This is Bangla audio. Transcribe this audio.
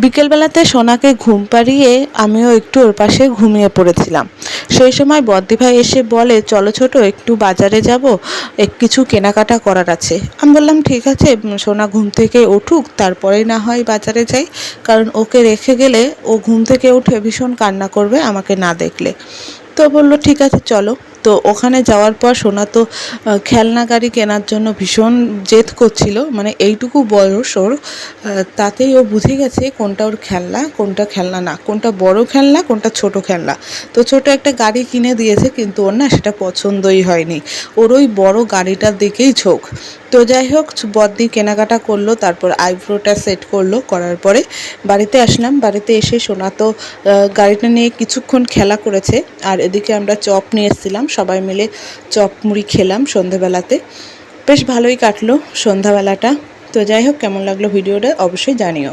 বিকেলবেলাতে সোনাকে ঘুম পাড়িয়ে আমিও একটু ওর পাশে ঘুমিয়ে পড়েছিলাম। সেই সময় বদ্দিভাই এসে বলে, চলো ছোট, একটু বাজারে যাব, কিছু কেনাকাটা করার আছে। আমি বললাম ঠিক আছে, সোনা ঘুম থেকে উঠুক, তারপরেই না হয় বাজারে যাই, কারণ ওকে রেখে গেলে ও ঘুম থেকে উঠে ভীষণ কান্না করবে আমাকে না দেখলে। তো বললো ঠিক আছে চলো। তো ওখানে যাওয়ার পর সোনা তো খেলনা গাড়ি কেনার জন্য ভীষণ জেদ করছিল, মানে এইটুকু বয়স ওর, তাতেই ও বুঝে গেছে কোনটা ওর খেলনা কোনটা খেলনা না, কোনটা বড় খেলনা কোনটা ছোট খেলনা। তো ছোট একটা গাড়ি কিনে দিয়েছে, কিন্তু ওর না সেটা পছন্দই হয়নি, ওর ওই বড় গাড়িটার দিকেই ঝোঁক। তো যাই হোক, বদ্দি কেনাকাটা করলো, তারপর আইব্রোটা সেট করলো, করার পরে বাড়িতে আসলাম। বাড়িতে এসে সোনা তো গাড়িটা নিয়ে কিছুক্ষণ খেলা করেছে, আর এদিকে আমরা চপ নিয়ে এসেছিলাম, সবাই মিলে চপ মুড়ি খেলাম সন্ধ্যাবেলাতে। বেশ ভালোই কাটলো সন্ধ্যাবেলাটা। তো যাই হোক, কেমন লাগলো ভিডিওটা অবশ্যই জানিও।